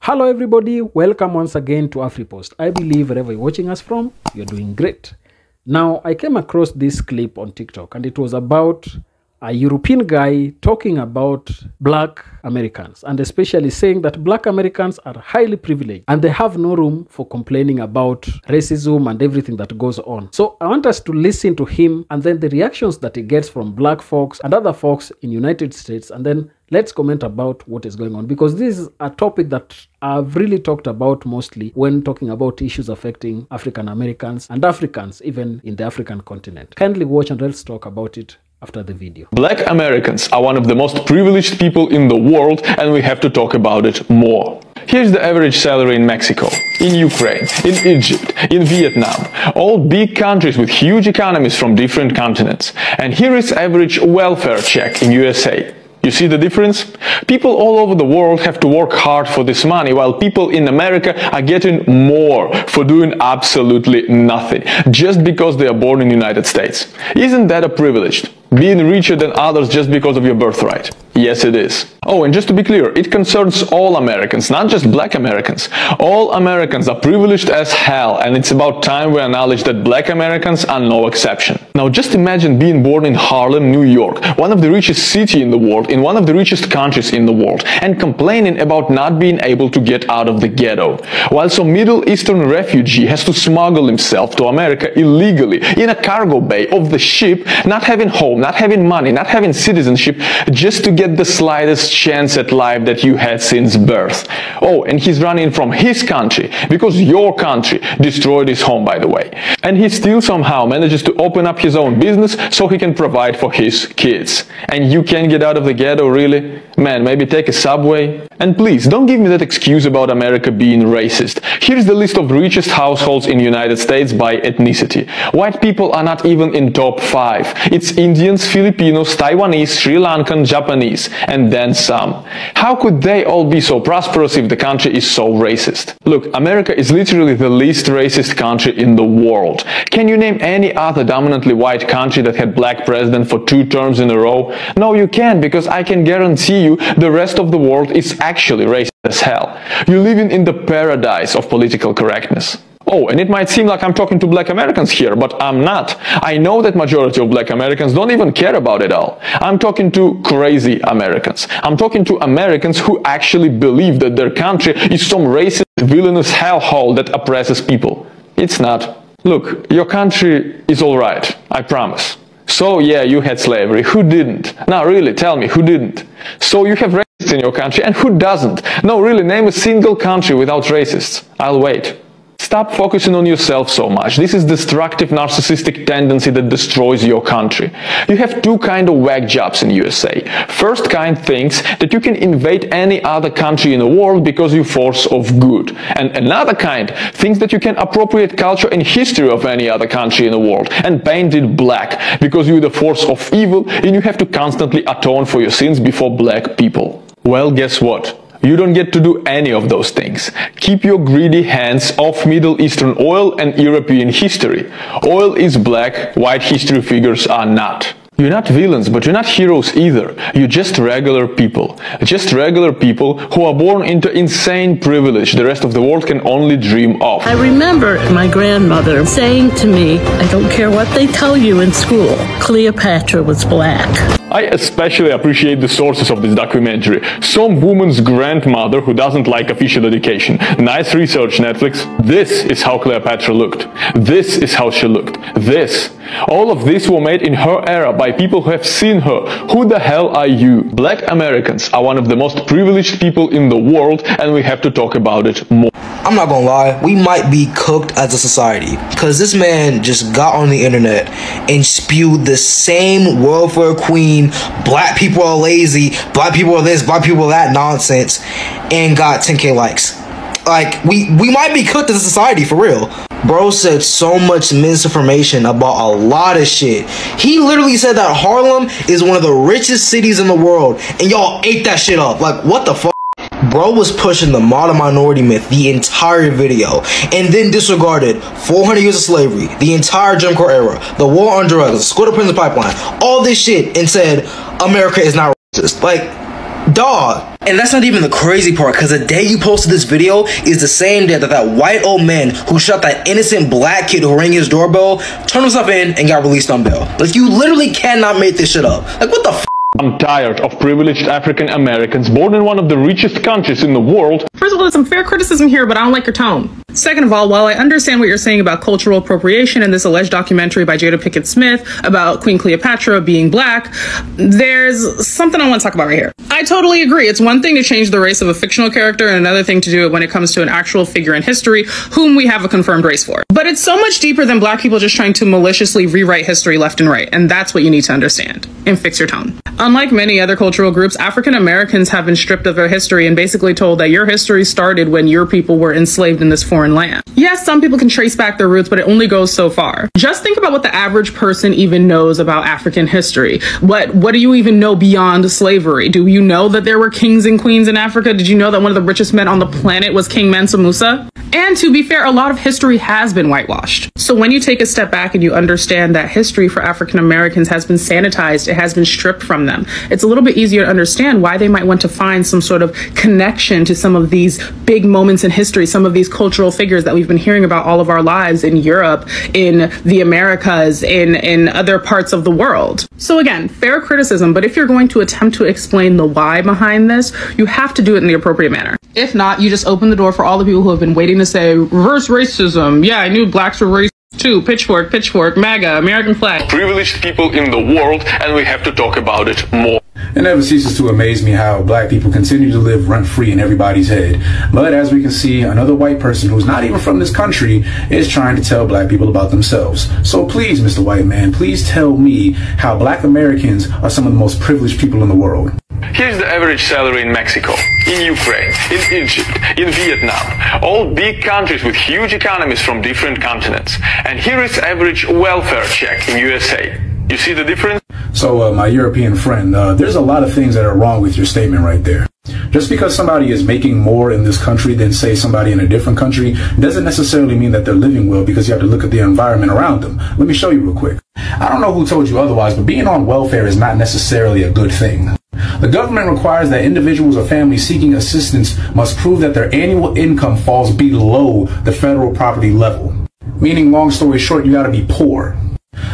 Hello everybody, welcome once again to AfriPost. I believe wherever you're watching us from, you're doing great. Now, I came across this clip on TikTok and it was about a European guy talking about black Americans and especially saying that black Americans are highly privileged and they have no room for complaining about racism and everything that goes on. So I want us to listen to him and then the reactions that he gets from black folks and other folks in United States, and then let's comment about what is going on, because this is a topic that I've really talked about mostly when talking about issues affecting African Americans and Africans even in the African continent. Kindly watch and let's talk about it after the video. Black Americans are one of the most privileged people in the world and we have to talk about it more. Here's the average salary in Mexico, in Ukraine, in Egypt, in Vietnam, all big countries with huge economies from different continents. And here is average welfare check in USA. You see the difference? People all over the world have to work hard for this money, while people in America are getting more for doing absolutely nothing, just because they are born in the United States. Isn't that a privilege? Being richer than others just because of your birthright? Yes, it is. Oh, and just to be clear, it concerns all Americans, not just black Americans. All Americans are privileged as hell, and it's about time we acknowledge that black Americans are no exception. Now, just imagine being born in Harlem, New York, one of the richest cities in the world, in one of the richest countries in the world, and complaining about not being able to get out of the ghetto, while some Middle Eastern refugee has to smuggle himself to America illegally in a cargo bay of the ship, not having home, not having money, not having citizenship, just to get the slightest chance at life that you had since birth. Oh, and he's running from his country because your country destroyed his home, by the way. And he still somehow manages to open up his own business so he can provide for his kids. And you can't get out of the ghetto, really? Man, maybe take a subway? And please, don't give me that excuse about America being racist. Here's the list of richest households in the United States by ethnicity. White people are not even in top 5. It's Indians, Filipinos, Taiwanese, Sri Lankan, Japanese, and then some. How could they all be so prosperous if the country is so racist? Look, America is literally the least racist country in the world. Can you name any other dominantly white country that had black president for 2 terms in a row? No, you can't, because I can guarantee you the rest of the world is actually racist as hell. You're living in the paradise of political correctness. Oh, and it might seem like I'm talking to black Americans here, but I'm not. I know that majority of black Americans don't even care about it all. I'm talking to crazy Americans. I'm talking to Americans who actually believe that their country is some racist, villainous hellhole that oppresses people. It's not. Look, your country is alright, I promise. So yeah, you had slavery. Who didn't? Now really, tell me, who didn't? So you have racists in your country, and who doesn't? No, really, name a single country without racists. I'll wait. Stop focusing on yourself so much. This is destructive narcissistic tendency that destroys your country. You have 2 kind of whack jobs in USA. First kind thinks that you can invade any other country in the world because you're force of good. And another kind thinks that you can appropriate culture and history of any other country in the world and paint it black because you're the force of evil and you have to constantly atone for your sins before black people. Well, guess what? You don't get to do any of those things. Keep your greedy hands off Middle Eastern oil and European history. Oil is black, white history figures are not. You're not villains, but you're not heroes either. You're just regular people. Just regular people who are born into insane privilege the rest of the world can only dream of. I remember my grandmother saying to me, I don't care what they tell you in school, Cleopatra was black. I especially appreciate the sources of this documentary. Some woman's grandmother who doesn't like official education. Nice research, Netflix. This is how Cleopatra looked. This is how she looked. This. All of this were made in her era by people who have seen her. Who the hell are you? Black Americans are one of the most privileged people in the world, and we have to talk about it more. I'm not gonna lie, we might be cooked as a society, because this man just got on the internet and spewed the same welfare queen, black people are lazy, black people are this, black people are that nonsense, and got 10K likes. Like, we might be cooked as a society, for real. Bro said so much misinformation about a lot of shit. He literally said that Harlem is one of the richest cities in the world, and y'all ate that shit up. Like, what the fuck? Bro was pushing the modern minority myth the entire video, and then disregarded 400 years of slavery, the entire Jim Crow era, the war on drugs, the Squatter Prison Pipeline, all this shit, and said America is not racist. Like, Dog. And that's not even the crazy part, because the day you posted this video is the same day that that white old man who shot that innocent black kid who rang his doorbell turned himself in and got released on bail. Like, you literally cannot make this shit up. Like, what the f? I'm tired of privileged African Americans born in one of the richest countries in the world. First of all, there's some fair criticism here, but I don't like your tone. Second of all, while I understand what you're saying about cultural appropriation and this alleged documentary by Jada Pinkett Smith about Queen Cleopatra being black, there's something I want to talk about right here. I totally agree. It's one thing to change the race of a fictional character and another thing to do it when it comes to an actual figure in history whom we have a confirmed race for. But it's so much deeper than black people just trying to maliciously rewrite history left and right, and that's what you need to understand. And fix your tone. Unlike many other cultural groups, African Americans have been stripped of their history and basically told that your history started when your people were enslaved in this foreign land. Yes, some people can trace back their roots, but it only goes so far. Just think about what the average person even knows about African history. What do you even know beyond slavery? Do you know that there were kings and queens in Africa? Did you know that one of the richest men on the planet was King Mansa Musa? And to be fair, a lot of history has been whitewashed. So when you take a step back and you understand that history for African Americans has been sanitized, it has been stripped from them, it's a little bit easier to understand why they might want to find some sort of connection to some of these big moments in history, some of these cultural figures that we've been hearing about all of our lives in Europe, in the Americas, in other parts of the world. So again, fair criticism, but if you're going to attempt to explain the why behind this, you have to do it in the appropriate manner. If not, you just open the door for all the people who have been waiting to say, reverse racism. Yeah, I knew blacks were racist too. Pitchfork, pitchfork, MAGA, American flag. Privileged people in the world, and we have to talk about it more. It never ceases to amaze me how black people continue to live rent-free in everybody's head. But as we can see, another white person who's not even from this country is trying to tell black people about themselves. So please, Mr. White Man, please tell me how black Americans are some of the most privileged people in the world. Here's the average salary in Mexico, in Ukraine, in Egypt, in Vietnam, all big countries with huge economies from different continents. And here is average welfare check in USA. You see the difference? So, my European friend, there's a lot of things that are wrong with your statement right there. Just because somebody is making more in this country than, say, somebody in a different country doesn't necessarily mean that they're living well, because you have to look at the environment around them. Let me show you real quick. I don't know who told you otherwise, but being on welfare is not necessarily a good thing. The government requires that individuals or families seeking assistance must prove that their annual income falls below the federal poverty level. Meaning, long story short, you gotta be poor.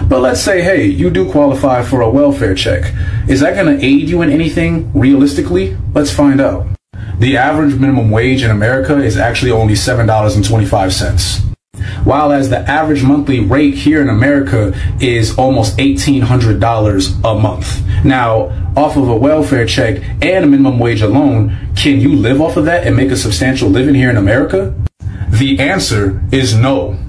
But let's say, hey, you do qualify for a welfare check. Is that going to aid you in anything, realistically? Let's find out. The average minimum wage in America is actually only $7.25. While as the average monthly rate here in America is almost $1,800 a month. Now, off of a welfare check and a minimum wage alone, can you live off of that and make a substantial living here in America? The answer is no.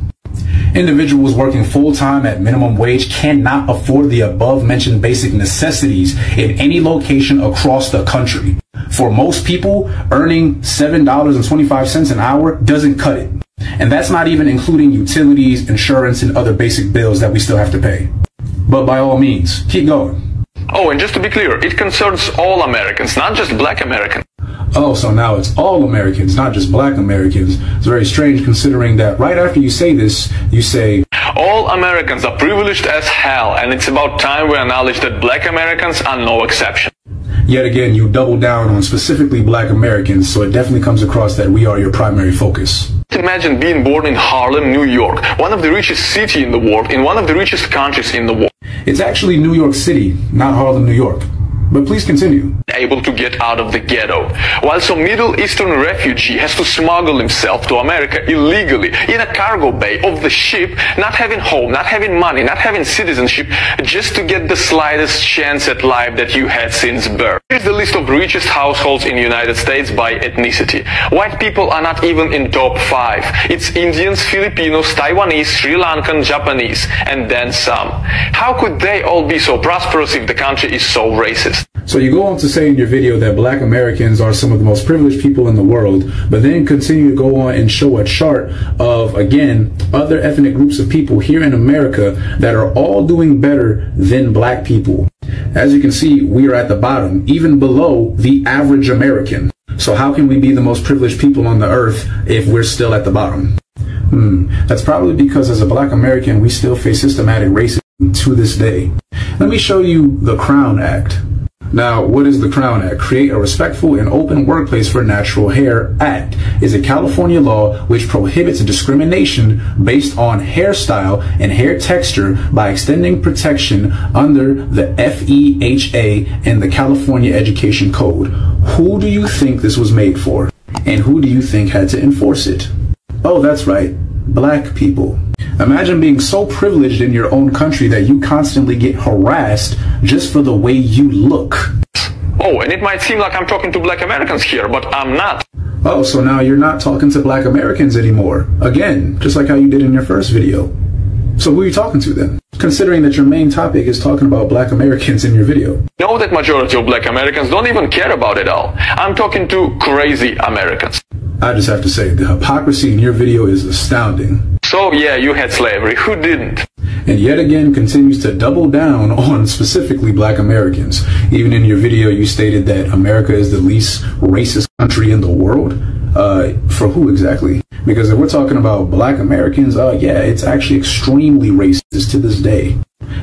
Individuals working full-time at minimum wage cannot afford the above-mentioned basic necessities in any location across the country. For most people, earning $7.25 an hour doesn't cut it. And that's not even including utilities, insurance, and other basic bills that we still have to pay. But by all means, keep going. Oh, and just to be clear, it concerns all Americans, not just black Americans. Oh, so now it's all Americans, not just black Americans. It's very strange considering that right after you say this, you say, all Americans are privileged as hell, and it's about time we acknowledge that black Americans are no exception. Yet again, you double down on specifically black Americans, so it definitely comes across that we are your primary focus. Imagine being born in Harlem, New York, one of the richest cities in the world, in one of the richest countries in the world. It's actually New York City, not Harlem, New York. But please continue. Able to get out of the ghetto, while some Middle Eastern refugee has to smuggle himself to America illegally in a cargo bay of the ship, not having home, not having money, not having citizenship, just to get the slightest chance at life that you had since birth. Here's the list of richest households in the United States by ethnicity. White people are not even in top 5. It's Indians, Filipinos, Taiwanese, Sri Lankan, Japanese, and then some. How could they all be so prosperous if the country is so racist? So you go on to say in your video that black Americans are some of the most privileged people in the world, but then continue to go on and show a chart of, again, other ethnic groups of people here in America that are all doing better than black people. As you can see, we are at the bottom, even below the average American. So how can we be the most privileged people on the earth if we're still at the bottom? That's probably because as a black American, we still face systematic racism to this day. Let me show you the Crown Act. Now, what is the Crown Act? Create a respectful and open workplace for Natural Hair Act is a California law which prohibits discrimination based on hairstyle and hair texture by extending protection under the FEHA and the California Education Code. Who do you think this was made for? And who do you think had to enforce it? Oh, that's right, black people. Imagine being so privileged in your own country that you constantly get harassed just for the way you look. Oh, and it might seem like I'm talking to black Americans here, but I'm not. Oh, so now you're not talking to black Americans anymore. Again, just like how you did in your first video. So who are you talking to then? Considering that your main topic is talking about black Americans in your video. Know that majority of black Americans don't even care about it all. I'm talking to crazy Americans. I just have to say, the hypocrisy in your video is astounding. So yeah, you had slavery. Who didn't? And yet again continues to double down on specifically black Americans. Even in your video, you stated that America is the least racist country in the world. For who exactly? Because if we're talking about black Americans, yeah, it's actually extremely racist to this day.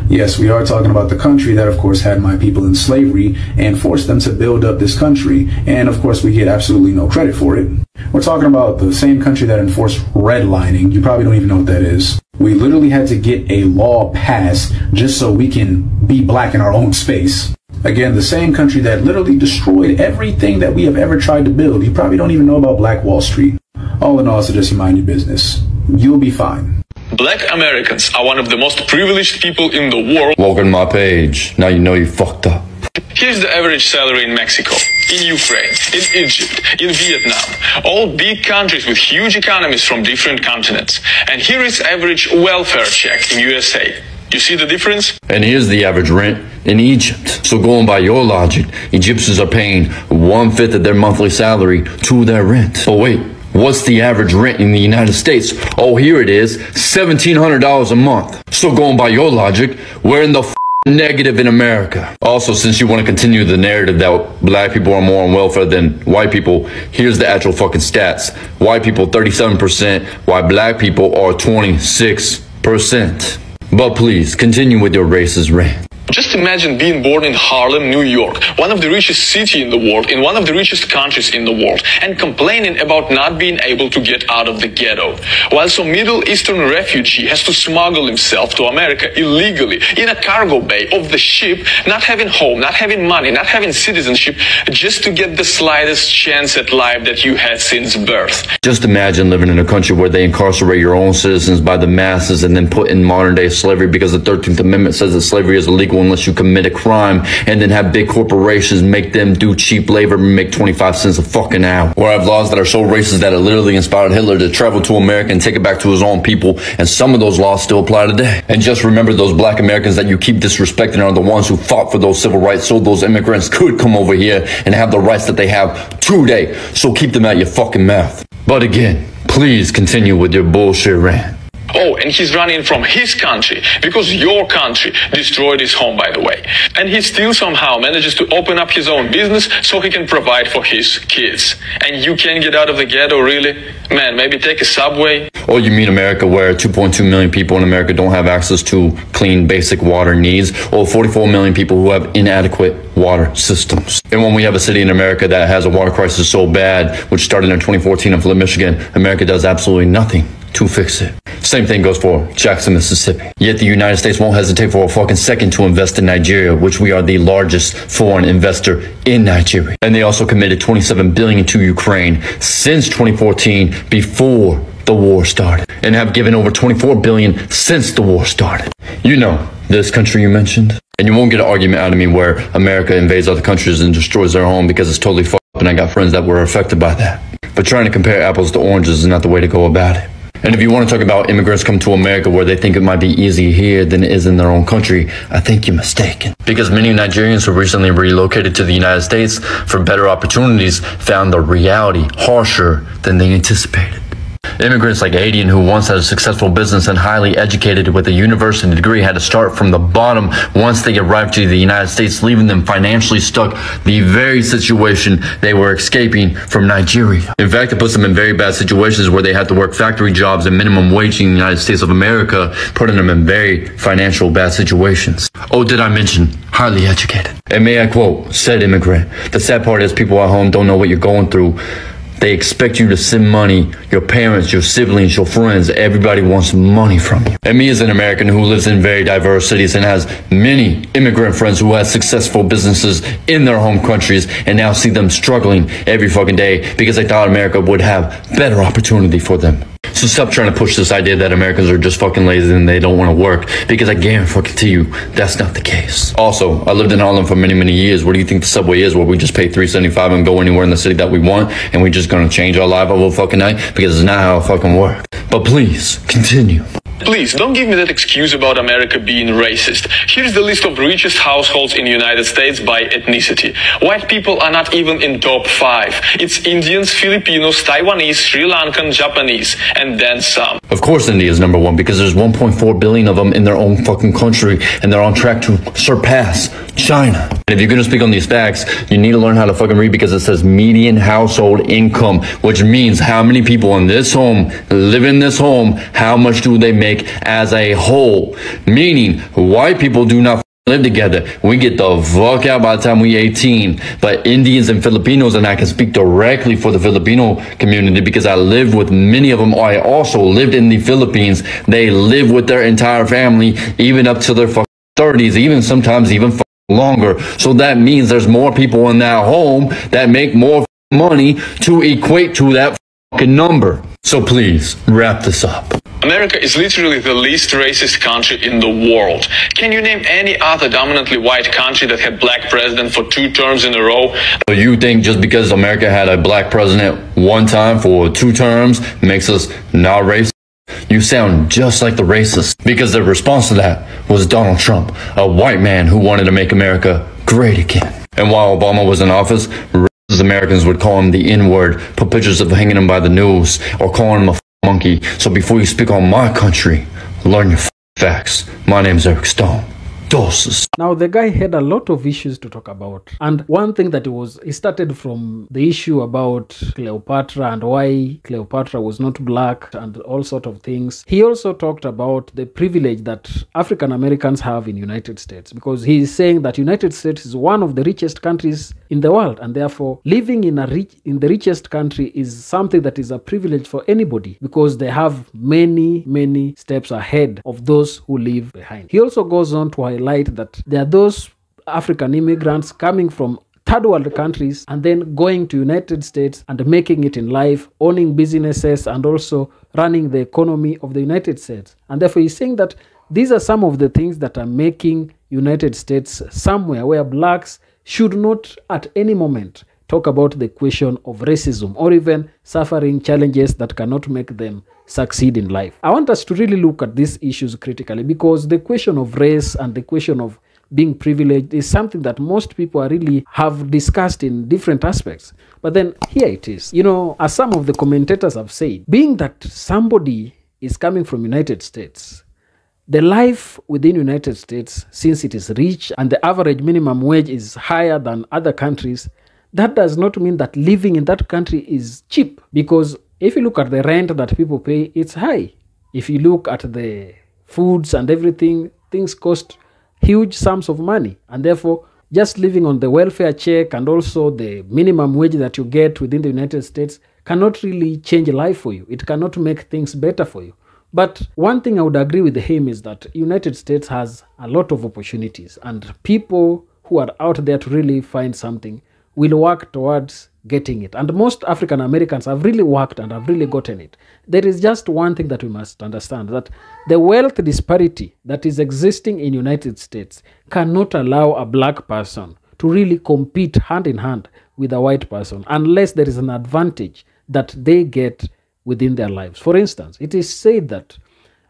Yes, we are talking about the country that, of course, had my people in slavery and forced them to build up this country. And, of course, we get absolutely no credit for it. We're talking about the same country that enforced redlining. You probably don't even know what that is. We literally had to get a law passed just so we can be black in our own space. Again, the same country that literally destroyed everything that we have ever tried to build. You probably don't even know about Black Wall Street. All in all, I suggest you mind your business. You'll be fine. Black Americans are one of the most privileged people in the world. Welcome to my page. Now you know you fucked up. Here's the average salary in Mexico, in Ukraine, in Egypt, in Vietnam, all big countries with huge economies from different continents. And here is average welfare check in USA. You see the difference? And here's the average rent in Egypt. So going by your logic, Egyptians are paying 1/5 of their monthly salary to their rent. Oh wait, what's the average rent in the United States? Oh, here it is, $1,700 a month. So going by your logic, we're in the negative in America. Also, since you want to continue the narrative that black people are more on welfare than white people, here's the actual fucking stats. White people 37%, while black people are 26%. But please, continue with your racist rant. Just imagine being born in Harlem, New York, one of the richest cities in the world, in one of the richest countries in the world, and complaining about not being able to get out of the ghetto, while some Middle Eastern refugee has to smuggle himself to America illegally in a cargo bay of the ship, not having home, not having money, not having citizenship, just to get the slightest chance at life that you had since birth. Just imagine living in a country where they incarcerate your own citizens by the masses and then put in modern day slavery because the 13th Amendment says that slavery is illegal unless you commit a crime, and then have big corporations make them do cheap labor and make 25 cents a fucking hour. Or have laws that are so racist that it literally inspired Hitler to travel to America and take it back to his own people, and some of those laws still apply today. And just remember, those black Americans that you keep disrespecting are the ones who fought for those civil rights so those immigrants could come over here and have the rights that they have today. So keep them out your fucking mouth. But again, please continue with your bullshit rant. Oh, and he's running from his country because your country destroyed his home, by the way. And he still somehow manages to open up his own business so he can provide for his kids. And you can't get out of the ghetto, really? Man, maybe take a subway? Oh, you mean America, where 2.2 million people in America don't have access to clean basic water needs, or 44 million people who have inadequate water systems. And when we have a city in America that has a water crisis so bad, which started in 2014 in Flint, Michigan, America does absolutely nothing to fix it. Same thing goes for Jackson, Mississippi. Yet the United States won't hesitate for a fucking second to invest in Nigeria, which we are the largest foreign investor in Nigeria. And they also committed $27 billion to Ukraine since 2014, before the war started, and have given over $24 billion since the war started. You know, this country you mentioned. And you won't get an argument out of me where America invades other countries and destroys their home, because it's totally fucked up, and I got friends that were affected by that. But trying to compare apples to oranges is not the way to go about it. And if you want to talk about immigrants come to America where they think it might be easier here than it is in their own country, I think you're mistaken. Because many Nigerians who recently relocated to the United States for better opportunities found the reality harsher than they anticipated. Immigrants like Adian, who once had a successful business and highly educated with a university degree, had to start from the bottom once they arrived to the United States, leaving them financially stuck, the very situation they were escaping from Nigeria. In fact, it puts them in very bad situations where they had to work factory jobs and minimum wage in the United States of America, putting them in very financial bad situations. Oh, did I mention highly educated? And may I quote, said immigrant, "The sad part is people at home don't know what you're going through. They expect you to send money. Your parents, your siblings, your friends, everybody wants money from you." And me as an American who lives in very diverse cities and has many immigrant friends who have successful businesses in their home countries and now see them struggling every fucking day because they thought America would have better opportunity for them. So stop trying to push this idea that Americans are just fucking lazy and they don't want to work, because I guarantee you that's not the case. Also, I lived in Harlem for many, many years. What do you think the subway is, where we just pay $3.75 and go anywhere in the city that we want and we're just gonna change our life over fucking night? Because it's not how it fucking works. But please, continue. Please, don't give me that excuse about America being racist. Here's the list of richest households in the United States by ethnicity. White people are not even in top 5. It's Indians, Filipinos, Taiwanese, Sri Lankan, Japanese, and then some. Of course India is number one, because there's 1.4 billion of them in their own fucking country, and they're on track to surpass China. And if you're gonna speak on these facts, you need to learn how to fucking read, because it says median household income, which means how many people in this home live in this home, how much do they make as a whole. Meaning, white people do not live together. We get the fuck out by the time we 18. But Indians and Filipinos, and I can speak directly for the Filipino community because I lived with many of them. I also lived in the Philippines. They live with their entire family, even up to their fucking 30s, even sometimes even longer. So that means there's more people in that home that make more money to equate to that fucking number. So please wrap this up. America is literally the least racist country in the world. Can you name any other dominantly white country that had black president for 2 terms in a row? So you think just because America had a black president one time for 2 terms makes us not racist? You sound just like the racist, because the response to that was Donald Trump, a white man who wanted to make America great again. And while Obama was in office, racist Americans would call him the N-word, put pictures of hanging him by the nose, or calling him a monkey. So before you speak on my country, learn your facts. My name's Eric Stone. Doses. Now, the guy had a lot of issues to talk about. And one thing that he started from the issue about Cleopatra and why Cleopatra was not black and all sort of things. He also talked about the privilege that African Americans have in United States, because he is saying that United States is one of the richest countries in the world, and therefore living in the richest country is something that is a privilege for anybody, because they have many steps ahead of those who live behind. He also goes on to highlight that there are those African immigrants coming from third world countries and then going to United States and making it in life, owning businesses and also running the economy of the United States. And therefore he's saying that these are some of the things that are making United States somewhere where blacks should not at any moment talk about the question of racism or even suffering challenges that cannot make them succeed in life. I want us to really look at these issues critically, because the question of race and the question of being privileged is something that most people really have discussed in different aspects. But then here it is. You know, as some of the commentators have said, being that somebody is coming from United States, the life within United States, since it is rich and the average minimum wage is higher than other countries, that does not mean that living in that country is cheap, because if you look at the rent that people pay, it's high. If you look at the foods and everything, things cost huge sums of money. And therefore, just living on the welfare check and also the minimum wage that you get within the United States cannot really change life for you. It cannot make things better for you. But one thing I would agree with him is that United States has a lot of opportunities, and people who are out there to really find something will work towards getting it. And most African Americans have really worked and have really gotten it. There is just one thing that we must understand, that the wealth disparity that is existing in United States cannot allow a black person to really compete hand in hand with a white person unless there is an advantage that they get within their lives. For instance, it is said that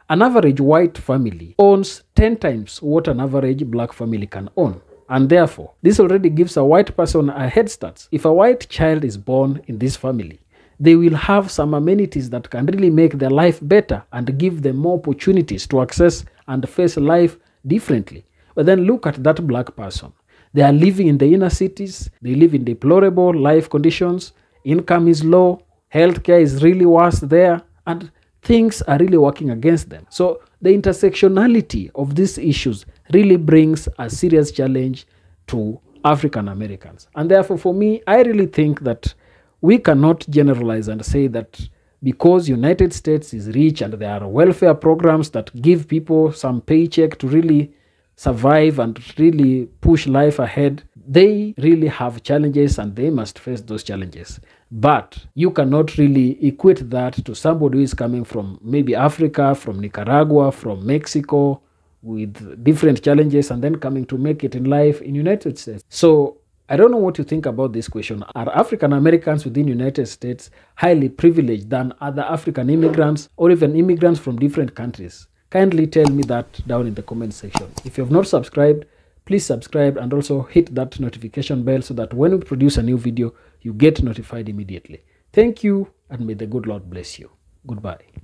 an average white family owns 10 times what an average black family can own. And therefore, this already gives a white person a head start. If a white child is born in this family, they will have some amenities that can really make their life better and give them more opportunities to access and face life differently. But then look at that black person. They are living in the inner cities. They live in deplorable life conditions. Income is low. Healthcare is really worse there. And things are really working against them. So the intersectionality of these issues really brings a serious challenge to African Americans. And therefore, for me, I really think that we cannot generalize and say that because United States is rich and there are welfare programs that give people some paycheck to really survive and really push life ahead, they really have challenges and they must face those challenges. But you cannot really equate that to somebody who is coming from maybe Africa, from Nicaragua, from Mexico, with different challenges and then coming to make it in life in United States. So I don't know what you think about this question. Are African Americans within United States highly privileged than other African immigrants or even immigrants from different countries? Kindly tell me that down in the comment section. If you have not subscribed, please subscribe and also hit that notification bell so that when we produce a new video, you get notified immediately. Thank you, and may the good Lord bless you. Goodbye.